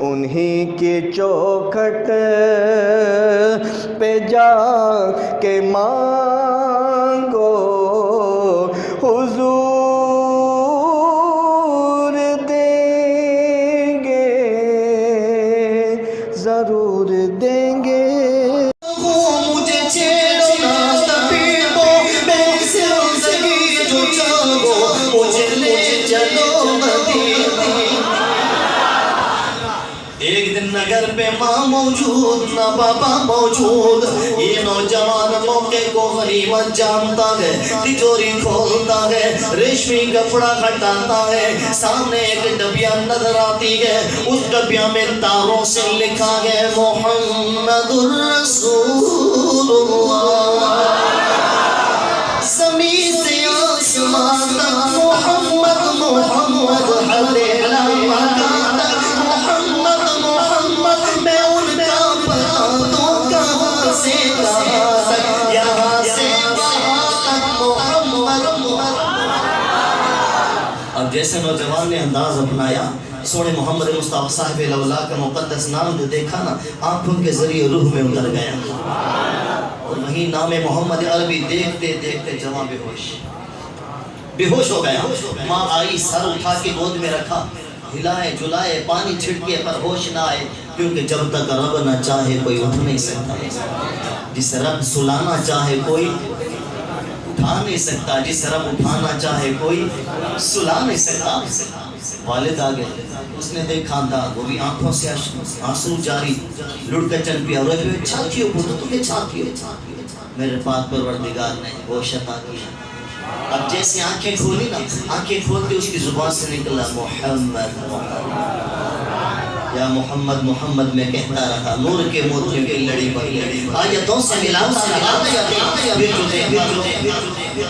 انہی کی چوکھٹ پہ جا کے مانگو حضور دیں گے ضرور دیں گے مجھے چھیڑو نہ تپیڑو میں زندگی جو چاہو مجھے لے چلو مدینے ایک دن نہ گھر پہ ماں موجود نہ بابا موجود یہ نوجوان موقع کو غنیمت جانتا ہے تجوری کھولتا ہے ریشمی کپڑا ہٹاتا ہے سامنے ایک ڈبیا نظر آتی ہے اس ڈبیا میں تاروں سے لکھا ہے محمد الرسول اللہ زمین سے آسمان تک محمد محمد حلیلہ مکان تک محمد محمد میں ان کا پتا تو کہاں سے کہاں تک یہاں سے وہاں تک محمد اب جیسے نوجوان نے انداز اپنایا سونے محمد مصطفیٰ صاحب الاولیاء کا مقدس نام جو دیکھا نا آنکھوں کے ذریعے روح میں اتر گیا اور وہی نام محمد عربی دیکھتے دیکھتے جوان بے ہوش ہو گیا ماں آئی سر اٹھا کے گود میں رکھا ہلائے جلائے پانی چھڑکے پر ہوش نہ آئے کیونکہ جب تک رب نہ چاہے کوئی اٹھ نہیں سکتا جس رب سلانا چاہے کوئی اٹھا نہیں سکتا جس رب اٹھانا چاہے کوئی سلا نہیں سکتا والد آگئے اس نے دیکھا تھا وہ بھی آنکھوں سے آنسو جاری لڑ کر چل پیا روئے پہ چھاکیو پوتو تمہیں چھاکیو میرے پاک پروردگار نے گوشت عطا کیا اب جیسے آنکھیں کھولی نا آنکھیں کھولتے اس کی زبان سے نکلا محمد یا محمد محمد میں کہتا رہا نور کے موتیوں کی لڑی بڑی آیتوں سے ملاتا رہا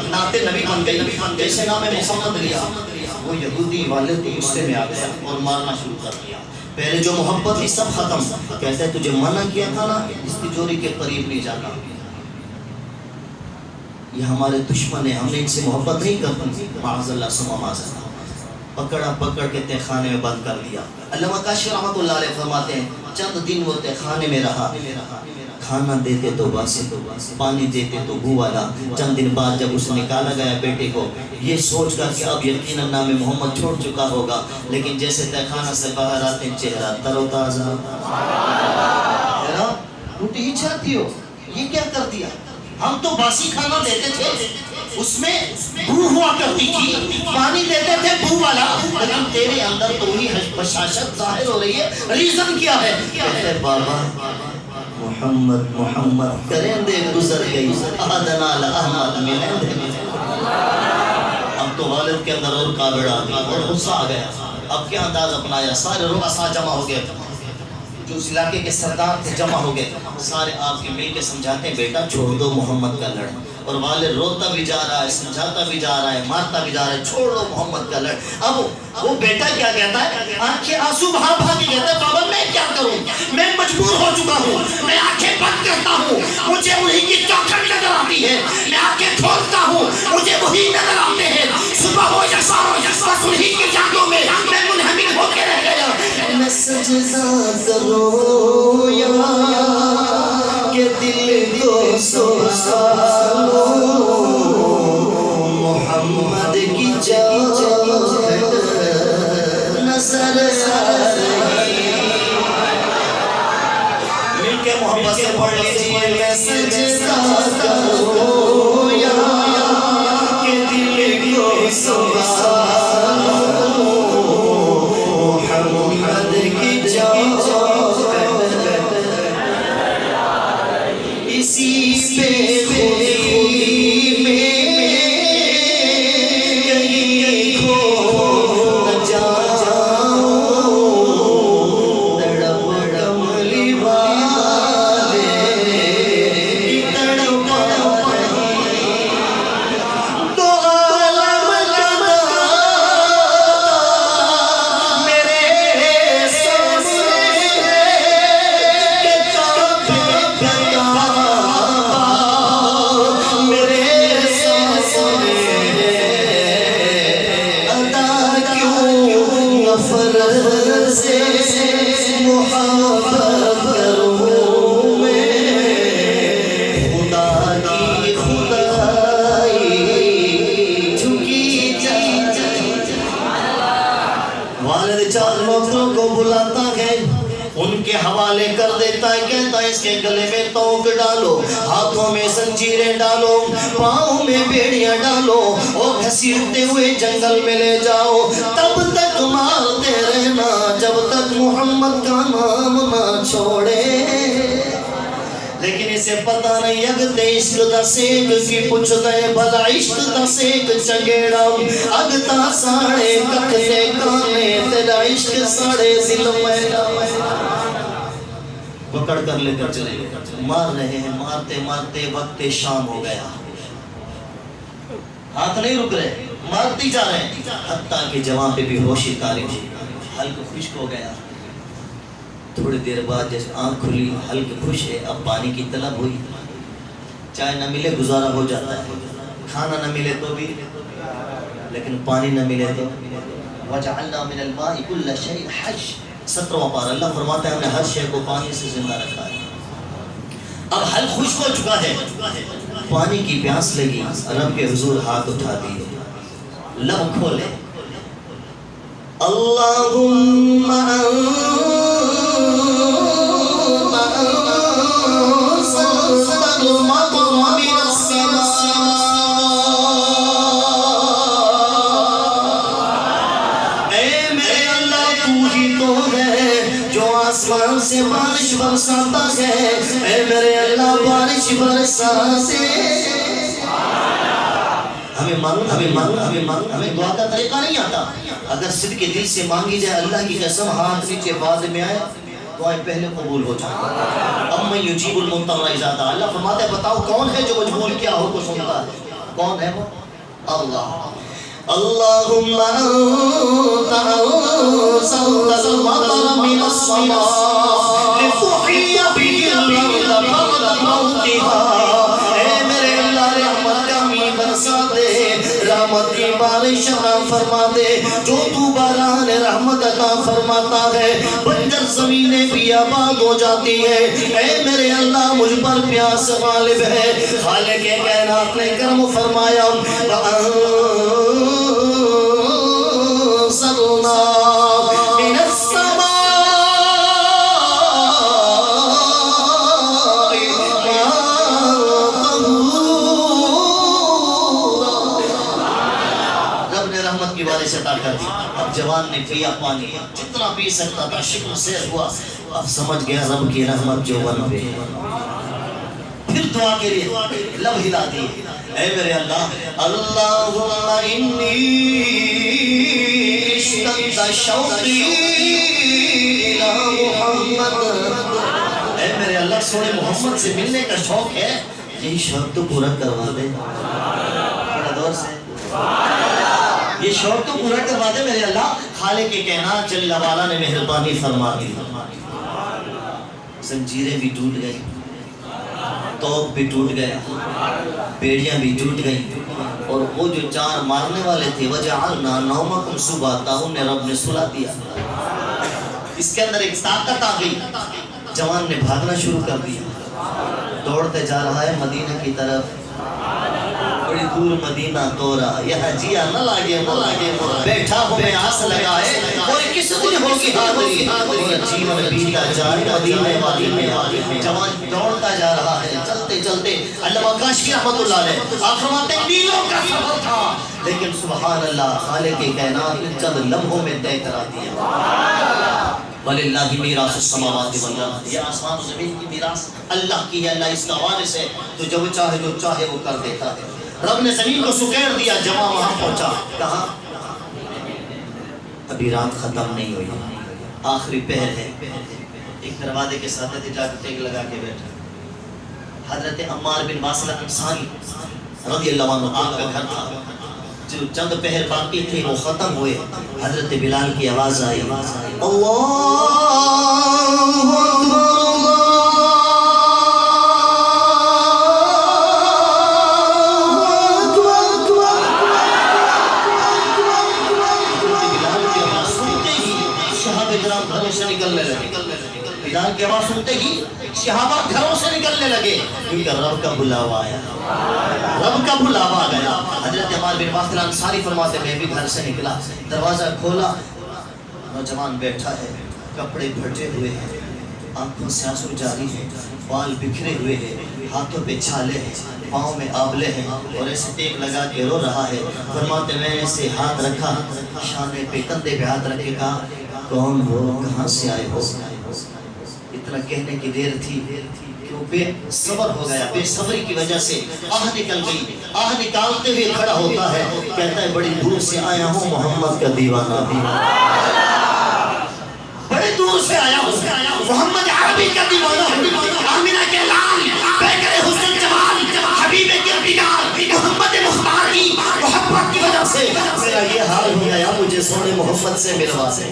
نعت نبی بن گئی جیسے نام محمد لیا وہ یہودی والد غصے میں آ گیا اور مارنا شروع کر دیا پہلے جو محبت تھی سب ختم کہتے ہیں تجھے منع کیا تھا نا اس تجوری کے قریب نہیں جانا یہ ہمارے دشمن ہیں ہم نے ان سے محبت نہیں کرتے معاذ اللہ سما معاذ اللہ پکڑ کے تہخانے میں بند کر دیا علامہ کاشی رحمت اللہ علیہ فرماتے ہیں چند دن وہ تہخانے میں رہا کھانا دیتے تو باسی پانی دیتے تو بو والا چند دن بعد جب اسے نکالا گیا بیٹے کو یہ سوچ کر کہ اب یقیناً نام محمد چھوڑ چکا ہوگا لیکن جیسے تہخانہ سے باہر آتے چہرہ تر و تازہ روٹی ہی چاہتی ہو یہ کیا کر دیا ہم تو باسی کھانا دیتے تھے اس میں بو ہوا کرتی تھی پانی دیتے تھے بو والا لیکن تیرے اندر تو ہی بشاشت ظاہر ہو رہی ہے ریزن کیا ہے کہتے بابا محمد محمد کریں دے گزر گئی احدنا لأحمد ملیں دے اب تو والد کے اندر اور کابڑ آ گئی اور غصہ آ گیا اب کیا انداز اپنایا سارے رؤساء جمع ہو گئے جو اس علاقے کے سردار تھے جمع ہو گئے سارے آپ کے مل کے سمجھاتے ہیں بیٹا چھوڑ دو محمد کا لڑ اور والد روتا بھی جا رہا ہے سمجھاتا بھی جا رہا ہے مارتا بھی جا رہا ہے چھوڑ دو محمد کا لڑ اب وہ بیٹا کیا کہتا ہے آنکھیں آنسو بہا بہا کے کہتا ہے بابا میں کیا کروں میں مجبور ہو چکا ہوں میں آنکھیں بند کرتا ہوں مجھے وہی کی چوکھٹ نظر آتی ہے میں آنکھیں کھولتا ہوں مجھے وہی نظر آتے ہیں صبح ہو یا شام ہو بس وہی کی جادوں میں منہمک ہو کے رہ گیا میں سجدہ کروں یا کہ دل کو سوسالو محمد کی چوکھٹ نظر آئی مل کے محبت سے پڑھ لیجئے میں سجدہ کروں یا کہ دل کو سوسالو محمد کی چوکھٹ اسی پہ خودی میں کہیں کھو نہ جاؤں تڑپ کملی والے تڑپ تو عالم جدا میرے سامنے بلاتا ہے، ان کے حوالے کر دیتا ہے، کہتا ہے اس کے گلے میں توق ڈالو، ہاتھوں میں زنجیریں ڈالو، پاؤں میں بیڑیاں ڈالو اور گھسیٹتے ہوئے جنگل میں لے جاؤ، تب تک مارتے رہنا جب تک محمد کا نام نہ چھوڑے۔ لیکن اسے پتہ نہیں اگتے عشق دا سیک کی پچھ دے بھلا عشق دا سیک چنگیڑا اگتا ساڑے ککھتے کانے تیرا عشق ساڑے دل میرا۔ پکڑ کر لے کر چلے مار رہے ہیں، مارتے مارتے وقت شام ہو گیا، ہاتھ نہیں رک رہے، مارتی جا رہے ہیں، حتیٰ کہ جوان پہ بھی ہوشی طاری ہوئی، حلق خشک ہو گیا۔ تھوڑی دیر بعد جیسے آنکھ کھلی، حلق خوش ہے، اب پانی کی طلب ہوئی، چائے نہ ملے گزارا ہو جاتا ہے، کھانا نہ ملے تو بھی، لیکن پانی نہ ملے تو وَجَعَلْنَا مِنَ الْمَاءِ كُلَّ شَيْءٍ حَيٍّ۔ 17واں پارہ اللہ فرماتا ہے ہم نے ہر شے کو پانی سے زندہ رکھا ہے۔ اب حلق خشک ہو چکا ہے، پانی کی پیاس لگی، رب کے حضور ہاتھ اٹھا دیے، لب کھولے، اللہم آسمان سے بارش برساتا ہے، اے میرے اللہ بارش برساتے۔ ہمیں دعا کا طریقہ نہیں آتا، اگر صدق کے دل سے مانگی جائے اللہ کی قسم ہاتھ نیچے بعد میں آئے دعائیں پہلے قبول ہو جائیں۔ اَمَّن يُجِيبُ الْمُضْطَرَّ إِذَا دَعَاهُ، اللہ فرماتے ہیں بتاؤ کون ہے جو مجبور کیا ہو کو سنتا ہے، کون ہے وہ؟ اللہ۔ اللہم انت انزلت المطر من السماء لتحیی به الارض بعد موتها، اے میرے اللہ رحمت کا می برسا دے، رحمت کی بارش عطا فرما دے، جو تو باران رحمت عطا فرماتا ہے بنجر زمینیں بھی آباد ہو جاتی ہے، اے میرے اللہ مجھ پر پیاس غالب ہے، خالق کائنات نے کرم فرمایا، وَأَنزَلْنَا مِنَ السَّمَاءِ مَاءً طَهُورًا۔ رب نے رحمت کی بارش عطا کر دی، اب جوان نے پیا پانی، جتنا پی سکتا تھا شکر سے ہوا، اب سمجھ گیا رب کی رحمت جو بن پہ، پھر دعا کے لیے لب ہلا دی، اے میرے اللہ اللہم انی اشتد شوقی الى محمد، اے میرے اللہ سونے محمد سے ملنے کا شوق ہے، یہی شوق تو پورا کروا دے، بڑا دور سے یہ شوق تو پورا کروا دے میرے اللہ۔ خالق کائنات جل وعلا نے مہربانی فرما دی، زنجیریں بھی ٹوٹ گئی، توق بھی ٹوٹ گیا، بیڑیاں بھی ٹوٹ گئی، اور وہ جو چار مارنے والے تھے وَجَعَلْنَا نَوْمَكُمْ سُبَاتًا، انہیں رب نے سلا دیا، اس کے اندر ایک طاقت آ گئی، جوان نے بھاگنا شروع کر دیا، دوڑتے جا رہا ہے مدینہ کی طرف، بڑی دور مدینہ دورا، یہاں جیا نہ لاگے بیٹھا ہوں میں آس لگائے، اور کس دن ہوگی حاضری، اور جیون بیتا جائے مدینے والی میں، جوان دوڑتا جا رہا ہے، چلتے چلتے علامہ کاشفی رحمت اللہ علیہ آپ فرماتے ہیں میلوں کا سفر تھا، لیکن سبحان اللہ خالق کائنات نے چند لمحوں میں طے کرا دیا۔ وَلِلَّهِ مِيرَاثُ السَّمَاوَاتِ وَالْأَرْضِ، یہ آسمان و زمین کی میراث اللہ کی ہے، اللہ اس کا وارث ہے، تو جو چاہے وہ کر دیتا ہے۔ رب نے زمین کو سکیر دیا، جمع وہاں پہنچا، کہاں ابھی رات ختم نہیں ہوئی، آخری پہر ہے، ایک دروازے کے ساتھ جا کے ٹیک لگا کے بیٹھا، حضرت عمار بن واصلہ انصاری رضی اللہ عنہ آپ کا گھر تھا، جو چند پہر باقی تھے وہ ختم ہوئے، حضرت بلال کی آواز آئی، اللہ بلال کی آواز سنتے ہی صحابہ گھروں سے نکلنے لگے، کیونکہ رب کا بلاوا آیا، رب کا بلاوا گیا۔ حضرت عمار بن واصلہ انصاری فرماتے میں بھی گھر سے نکلا، دروازہ کھولا، نوجوان بیٹھا ہے، کپڑے پھٹے ہوئے ہیں، آنکھوں سے آنسو جاری ہیں، بال بکھرے ہوئے ہیں، ہاتھوں پہ چھالے ہیں، پاؤں میں آبلے ہیں، اور ایسے ٹیک لگا کے رو رہا ہے۔ فرماتے میں نے ایسے ہاتھ رکھا، شانے پہ کندھے پہ ہاتھ رکھ کے کہا کون ہو، کہاں سے آئے ہو؟ اتنا کہنے کی دیر تھی کہ وہ بے صبر ہو گیا، بے صبری کی وجہ سے آہ نکل گئی۔ آہ نکالتے ہوئے کھڑا ہوتا ہے، کہتا ہے بڑی دور سے آیا ہوں محمد کا دیوانہ، بڑے دور سے آیا ہوں محمد عربی کا دیوانہ ہوں، آمینہ کے لال پیکر حسن جمال حبیب کردگار محمد مختار کی محبت کی وجہ سے میرا یہ حال ہو گیا، مجھے سونے محمد سے ملوا سے۔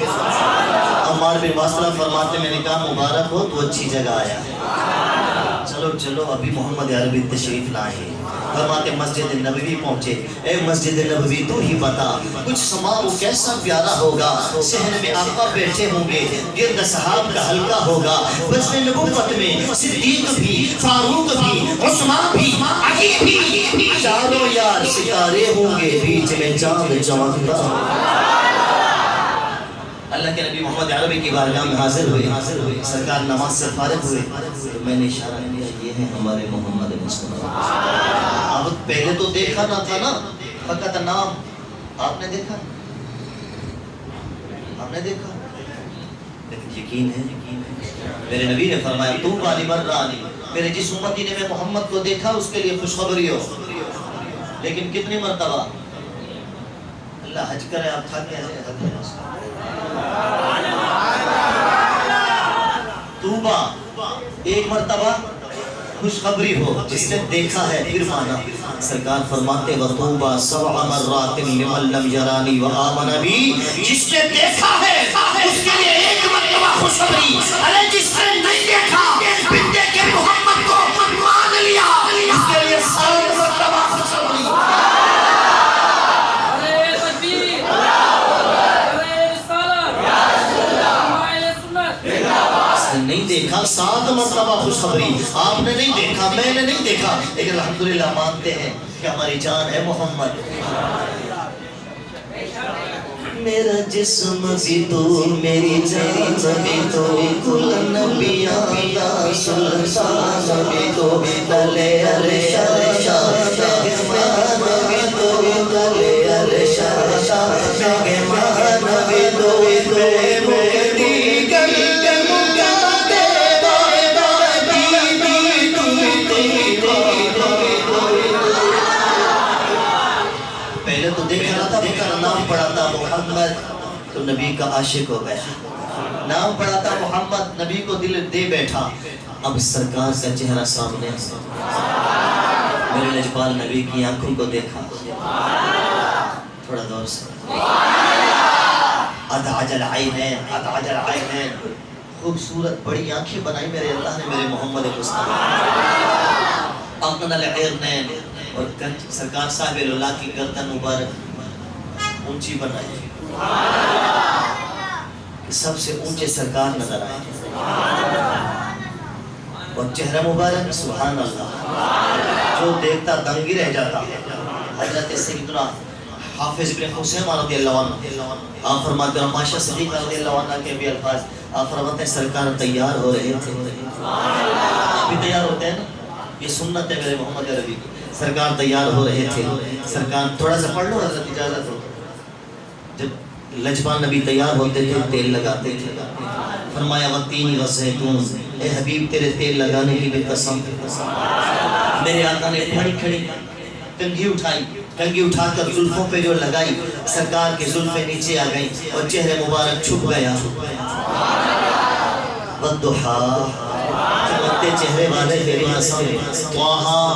عمار بن واصلہ فرماتے میں نے کہا مبارک ہو تو اچھی جگہ آیا ہے، چلو چلو ابھی محمد عربی تشریف لائے۔ فرماتے مسجد نبوی پہنچے، اے مسجد نبوی تو ہی بتا کچھ سما وہ کیسا پیارا ہوگا، صحن میں آقا بیٹھے ہوں گے، گرد صحاب کا حلقہ ہوگا، بزم نبوت میں صدیق بھی، فاروق بھی، عثمان بھی، علی بھی، چاروں یار ستارے ہوں گے، بیچ میں چاند چمکتا۔ اللہ کے نبی محمد عربی کی بارگاہ میں حاضر ہوئے، سرکار نماز سے فارغ ہوئے تو میں نے اشارہ کیا یہ ہیں ہمارے محمد مصطفیٰ۔ اب پہلے تو دیکھا نہ تھا نا، فقط نام آپ نے دیکھا، آپ نے دیکھا، لیکن یقین ہے میرے نبی نے فرمایا تو والی مر رانی، میرے جس امتی نے میں محمد کو دیکھا اس کے لیے خوشخبری ہو۔ لیکن کتنی مرتبہ اللہ حج کرے آپ تھک گئے، توبہ ایک مرتبہ خوشخبری ہو، جس نے دیکھا ہے پھر مانا۔ سرکار فرماتے وَطُوبَى سَبْعَ مَرَّاتٍ لِمَن لَّمْ يَرَانِي وَآمَنَ بِي، جس نے دیکھا ہے اس کے لیے ایک مرتبہ خوشخبری، ارے جس نے نہیں دیکھا بندے کے محمد کو مان لیا اس کے لیے 7 مرتبہ خوشخبری۔ نہیں دیکھا 7 مرتبہ خوشخبری، آپ نے نہیں دیکھا، میں نے نہیں دیکھا، لیکن الحمدللہ مانتے ہیں کہ ہماری جان ہے محمد۔ میرا جسم بھی تو میری جان بھی تو کل نبیاں کا سلطان بھی تو دلے عرش مہمان بھی تو دلے عرش مہمان بھی تو پہلے تو دیکھا نہ تھا، نام پڑھا تھا محمد تو نبی کا عاشق ہو گیا، نام پڑھا تھا محمد نبی کو دل دے بیٹھا۔ اب سرکار کا چہرہ سامنے، میرے لجپال نبی کی آنکھوں کو دیکھا، تھوڑا دور سے ادعج العینین، ادعج العینین، خوبصورت بڑی آنکھیں بنائی میرے اللہ نے میرے محمد مصطفیٰ۔ اقن العرنین، اور سرکار صاحب اللہ کی گردن مبارک اونچی بنائی کہ سب سے اونچے سرکار نظر آئے، اور چہرہ مبارک سبحان اللہ جو دیکھتا دنگی رہ جاتا۔ حضرت سیدنا حافظ ابن حسین رضی اللہ عنہ آپ فرماتے ہیں، ماشا صدیق رضی اللہ عنہ کے بھی الفاظ آپ فرماتے ہیں سرکار تیار ہو رہے تھے، بھی تیار ہوتے ہیں نا، یہ سنت ہے میرے محمد عربی کی، سرکار تیار ہو رہے تھے۔ سرکار تھوڑا سا پڑھ لو حضرت اجازت ہو، جب لجپال نبی تیار ہوتے تھے تیل لگاتے تھے، فرمایا وَالتِّينِ وَالزَّيْتُونِ، اے حبیب تیرے تیل لگانے کی بھی قسم، میرے آقا نے کھڑی کھڑی کنگھی اٹھائی، کنگھی اٹھا کر زلفوں پہ جو لگائی، سرکار کی زلفیں نیچے آ گئیں اور چہرے مبارک چھپ گیا۔ وَالضُّحَىٰ، چمکتے چہرے والے تیری قسم، وہاں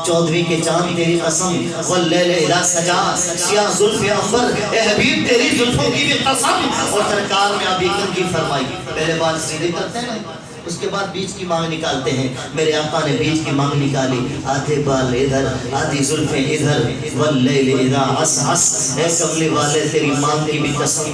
14ویں کے چاند تیری قسم، واللیل اذا سجا، سیاہ زلف عنبر، اے حبیب تیری زلفوں کی بھی قسم۔ اور سرکار نے ابھی کنگھی فرمائی، پہلے بال سیدھے کرتے ہیں اس کے بعد بیچ کی مانگ نکالتے ہیں، میرے آقا نے بیچ کی مانگ نکالی، آدھے بال ادھر آدھی زلفیں ادھر، واللیل اذا عسعس، اے کملی والے تیری مانگ کی بھی قسم۔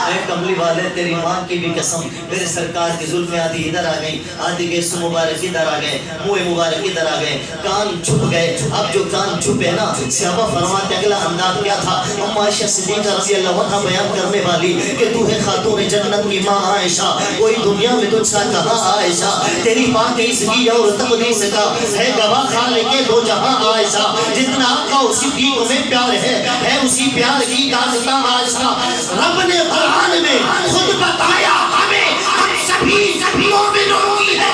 اے کملی والے تیری ماں کی بھی قسم میرے سرکار کی زلفیں آدھی ادھر آ گئی آدھی گیس مبارک ادھر آ گئے منہ مبارک ادھر آ گئے کان چھپ گئے اب جو کان چھپے نا صحابہ فرماتے اگلا انداز کیا تھا ام عائشہ صدیقہ رضی اللہ عنہ بیان کرنے والی کہ تو ہے خاتون جنت کی ماں عائشہ کوئی دنیا میں تجھ سا کہا عائشہ تیری ماں کے اسمی اور تقدیس کا ہے گواہ خالق دو جہاں عائشہ جتنا آقا اسی پیک میں پیار ہے اسی پیار کی داستان عائشہ رب نے قرآن میں خود بتایا ہمیں ہم سبھی مومنوں کی ہے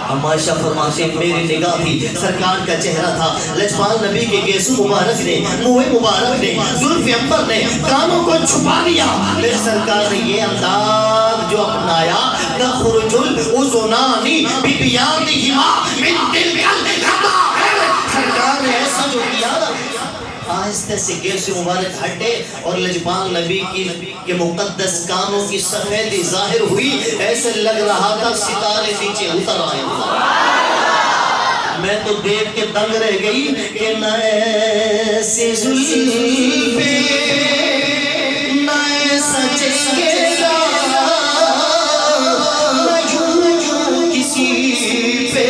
ہم عائشہ فرماتے ہیں میری نگاہ تھی سرکار کا چہرہ تھا لجپال نبی کے گیسو مبارک نے منہ مبارک نے زلف عنبر نے کانوں کو چھپا دیا میرے سرکار نے یہ انداز جو اپنایا تخرج الاذنان ببیاضہما من تلک الرمائم سرکار نے ایسا جو کیا آہستہ سے گیس مبارک ہٹے اور لجپال نبی کے مقدس کانوں کی سفیدی ظاہر ہوئی ایسے لگ رہا تھا ستارے نیچے اتر آئے میں تو دیکھ کے دنگ رہ گئی کہ نہ ایسی زلفیں نہ ایسا چہرہ نہ یوں کسی پہ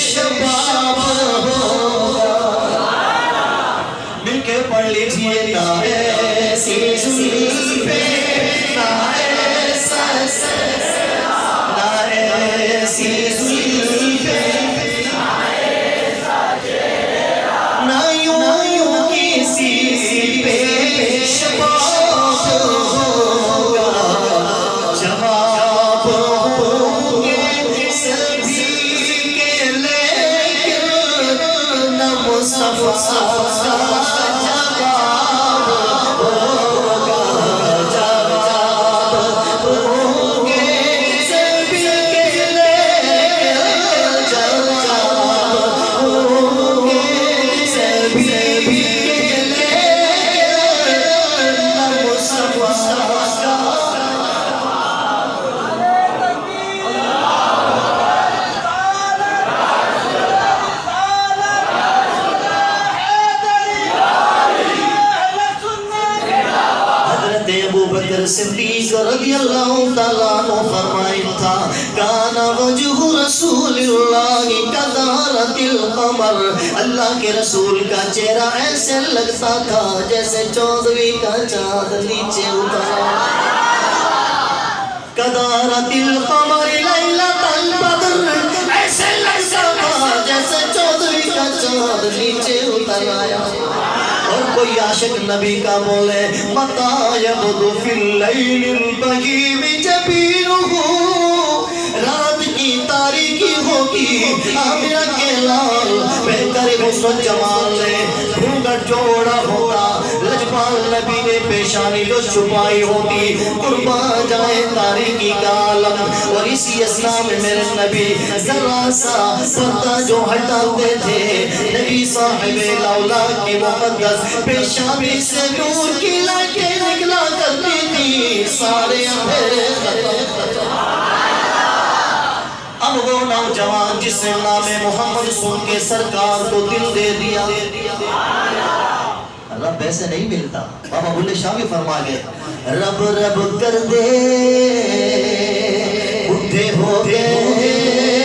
شباب پڑھ لیجئے نہ ایسی زلفیں نہ ایسا چہرہ نہ ایسی زلفیں نہ یوں کسی پہ شباب ہوگا جواب ہوں گے سبھی کے لیکن نہ مصطفیٰ صدیق رضی اللہ تعالیٰ عنہ فرمائن تھا کانا وجہ رسول اللہ کدارت القمر اللہ کے رسول کا چہرہ ایسے لگتا تھا جیسے چودھویں کا چاند نیچے اترا کدارت القمر لیلۃ البدر ایسے لگتا تھا جیسے چودھویں کا چاند نیچے اتر آیا اور کوئی عاشق نبی کا بولے مَتَا يَبْدُ فِي اللَّيْلِ الْبَهِيمِ جَبِينُهُ رات کی تاریکی ہوگی آمرہ کے لال بہتر حسن جمال لے گھونگھٹ جوڑا ہوتا لجپال نبی نے پیشانی جو چھپائی ہوتی قربان جائے تاریکی کا عالم اور اسی اسنا میں میرے نبی ذرا سا پردہ جو ہٹاتے تھے نبی صاحب لولا کی مقدس پیشانی سے نور کی لائٹیں نکلا کرتی تھی سارے اندھیرے ختم اب وہ نوجوان جس نے نام محمد سن کے سرکار کو دل دے دیا رب ایسے نہیں ملتا بابا بلے شاہ بھی فرما گئے رب رب کر دے بڈھے ہو گئے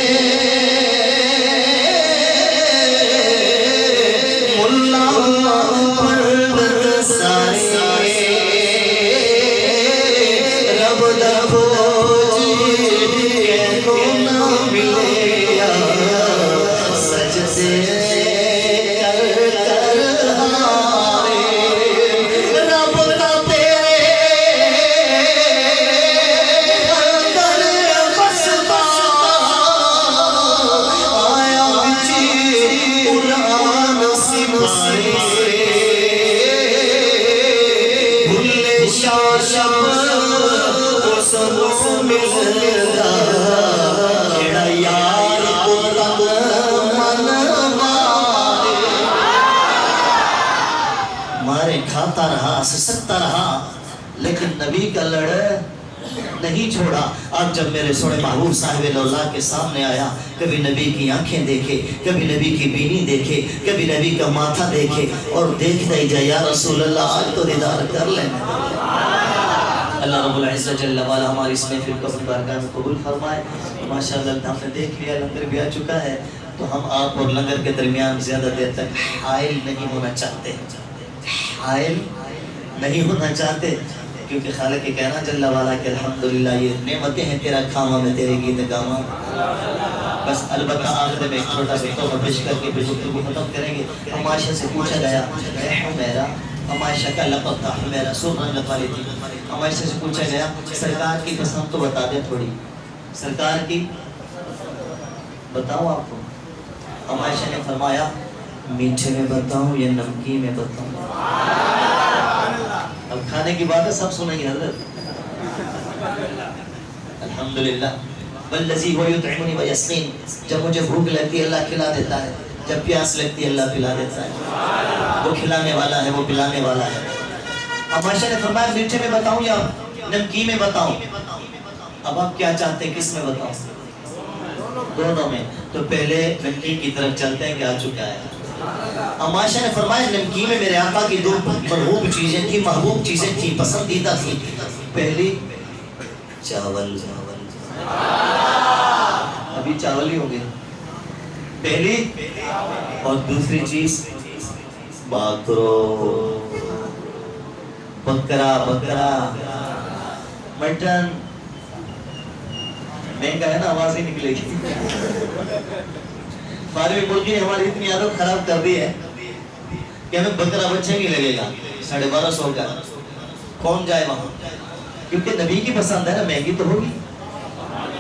مارے کھاتا رہا سسکتا رہا لیکن نبی کا لڑ نہیں چھوڑا. آج جب میرے سونے محبوب صاحب اللہ کے سامنے آیا, کبھی نبی کی آنکھیں دیکھے, کبھی نبی کی بینی دیکھے, کبھی نبی کا ماتھا دیکھے, اور دیکھتا ہی جائے یا رسول اللہ آج تو دیدار کر لینا. اللہ رب العزت جل وعلا ہماری اس محفل کو اپنی بارگاہ میں قبول فرمائے. ماشاءاللہ ہم نے دیکھ لیا لنگر بھی آ چکا ہے, تو ہم آپ اور لنگر کے درمیان زیادہ دیر تک حائل نہیں ہونا چاہتے, حائل نہیں ہونا چاہتے, کیونکہ خالق کے کہنا جل وعلا کہ الحمدللہ یہ نعمتیں ہیں تیرا کھاما میں تیرے گیت گاما. بس البتہ آخر میں ایک چھوٹا سا توبہ پیش کر کے گفتگو ختم کریں گے. ہم عائشہ سے پوچھا گیا, اے حمیرہ, ہم عائشہ کا لقب تھا حمیرہ, سرخ رنگ والی تھی. ہم عائشہ سے پوچھا گیا سرکار کی پسند تو بتا دیں تھوڑی, سرکار کی بتاؤں آپ کو. ہم عائشہ نے فرمایا میٹھے میں بتاؤں یا نمکین میں بتاؤں. اب کھانے کی بات ہے, سب سنیں گے حضرت. الحمدللہ والذی هو یطعمنی ویسقین. جب مجھے بھوک لگتی ہے اللہ کھلا دیتا ہے, جب پیاس لگتی ہے اللہ پلا دیتا ہے. وہ کھلانے والا ہے, وہ پلانے والا ہے. اب عائشہ نے فرمایا میٹھے میں بتاؤں یا نمکین میں بتاؤں. اب آپ کیا چاہتے ہیں, کس میں بتاؤں؟ دونوں میں. تو پہلے نمکین کی طرف چلتے ہیں کہ آ چکا ہے. عائشہ نے فرمایا نمکین میں میرے آقا کی دو مرغوب چیزیں تھیں, محبوب چیزیں تھیں, پسندیدہ تھیں. پہلی چاول, ابھی چاول ہی ہو گئے, پہلی, اور دوسری چیز باکرو, بکرا, مٹن. مہنگا ہے نا, آواز ہی نکلے گی. فارغ مرغی نے ہماری اتنی عادت خراب کر دی ہے کہ ہمیں بکرا بچے نہیں لگے گا. 1250 کا کون جائے وہاں, کیونکہ نبی کی پسند ہے نا, مہنگی تو ہوگی.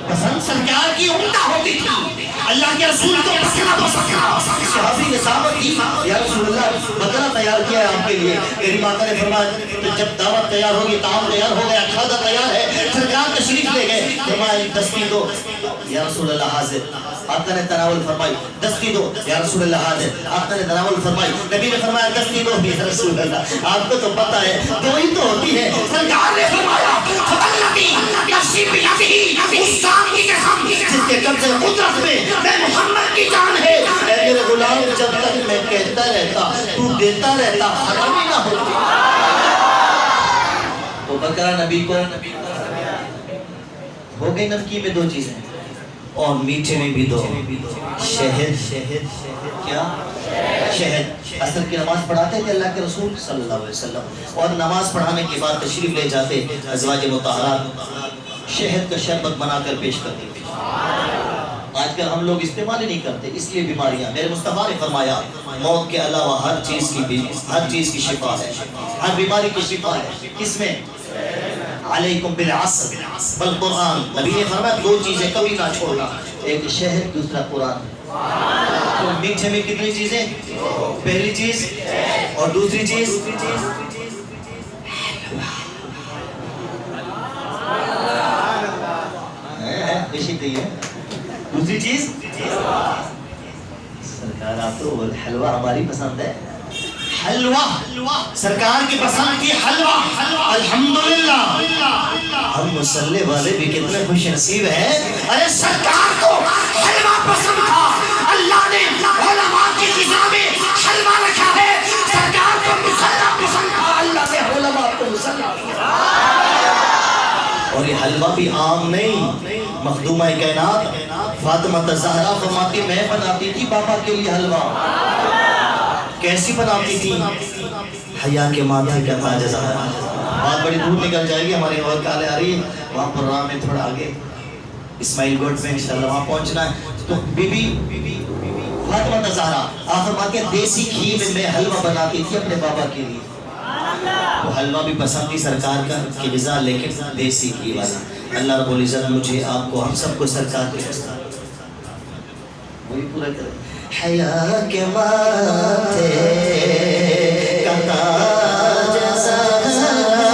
پسند سرکار کی عمدہ ہوتی تھی, اللہ کے رسول کو بکرا. صحابی نے دعوت دی, یا رسول اللہ بکرا تیار کیا ہے آپ کے لیے. میری ماتا نے فرمایا کہ جب دعوت تیار ہوگی, طعام تیار ہو گیا, کھانا تیار ہے, سرکار تشریف لے گئے. فرمایا دستی دو, یا رسول اللہ حاضر. آقا نے تناول فرمائی, دستی دو, یا رسول اللہ حاضر. آقا نے تناول فرمائی, نبی نے فرمایا دستی دو, یا رسول اللہ. آپ کو تو پتہ ہے دو ہی تو ہوتی ہے. سرکار نے فرمایا نفسی بیدی, اس ذات کی قسم جس کے قبضے قدرت میں محمد کی جان ہے. اے میرے غلام, جب تک میں کہتا رہتا تو دیتا رہتا, ختم ہی نہ ہوتی. تو بکرا نبی کو ہو گئی. نمکین میں دو چیزیں, اور میٹھے میں بھی دو, شہد. کیا شہد. عصر کی نماز پڑھاتے تھے اللہ کے رسول صلی اللہ علیہ وسلم, اور نماز پڑھانے کے بعد تشریف لے جاتے ازواج مطہرات, شہد کا شربت بنا کر پیش کرتے تھے. آج کل ہم لوگ استعمال ہی نہیں کرتے, اس لیے بیماریاں. میرے مصطفیٰ نے فرمایا موت کے علاوہ ہر چیز کی شفا ہے, ہر بیماری کی شفا ہے. کس میں؟ علیکم بالعصر بالقرآن. نبی نے فرمایا دو چیزیں کبھی نہ چھوڑنا, ایک شہد, دوسرا قرآن. تو میٹھے میں کتنی چیزیں؟ پہلی چیز, اور دوسری چیز دوسری چیز سرکار. آپ تو حلوہ ہماری پسند ہے, حلوہ سرکار کی پسند کی حلوہ. الحمدللہ ہم مسلح والے بھی کتنے خوش نصیب ہیں. ارے سرکار کو حلوہ پسند تھا, اللہ نے علماء کی غذا میں حلوہ رکھا ہے. سرکار کو مسلح پسند تھا, اللہ نے علماء کو مسلح. اور یہ حلوہ بھی عام نہیں, مخدومہ کائنات فاطمہ الزہرا فرماتی میں بناتی تھی بابا کے لیے حلوہ. کیسی بناتی تھی؟ حیا کے ماتھے کا تاج زہرا. بات بڑی دور نکل جائے گی, ہماری اور کالے آ رہی ہے, وہاں پروگرام میں تھوڑا آگے اسماعیل گوٹ میں انشاءاللہ وہاں پہنچنا ہے. تو بی بی فاطمہ الزہرا آپ فرماتی ہیں دیسی گھی میں حلوہ بناتی تھی اپنے بابا کے لیے. تو حلوہ بھی پسند تھی سرکار کا کی غذا, لیکن دیسی گھی والا. اللہ رب العزت مجھے, آپ کو, ہم سب کو سرکار کے وہی پورا کرے. حیا کے ماتھے کا تاج زہرا,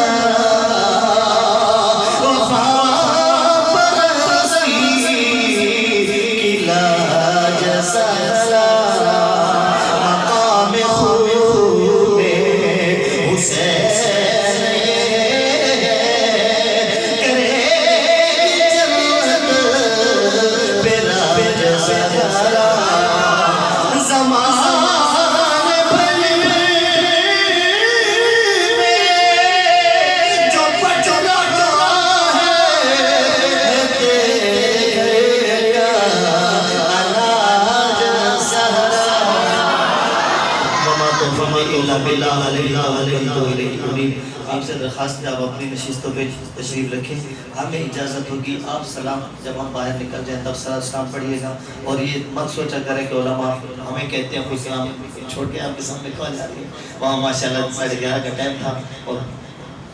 وفا پرستی کی لاج زہرا, مقام خوب حسین کرے الہ الا اللہ الیہ منیب۔ آپ سے درخواست ہے آپ اپنی نشستوں پہ تشریف رکھیں، ہمیں اجازت ہوگی آپ سلام جب ہم باہر نکل جائیں تب سلام پڑھیے گا، اور یہ مت سوچا کریں کہ علماء ہمیں کہتے ہیں کوئی کلام چھوڑ کے آپ کے سامنے کھول جاتے ہیں۔ وہاں ماشاءاللہ 11:30 کا ٹائم تھا اور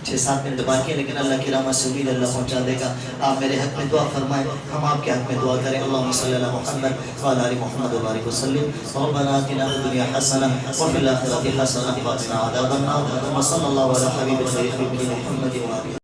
6-7 منٹ باقی ہے، لیکن اللہ کی رحمت سے امید اللہ پہنچا دے گا۔ آپ میرے حق میں دعا فرمائیں، ہم آپ کے حق میں دعا کریں۔ اللہم صلی علی محمد وعلی آل محمد وبارک وسلم۔ ربنا آتنا فی الدنیا حسنہ وفی الآخرۃ حسنہ وقنا عذاب النار۔ وصلی اللہ علی حبیب خیر خلقہ محمد وعلی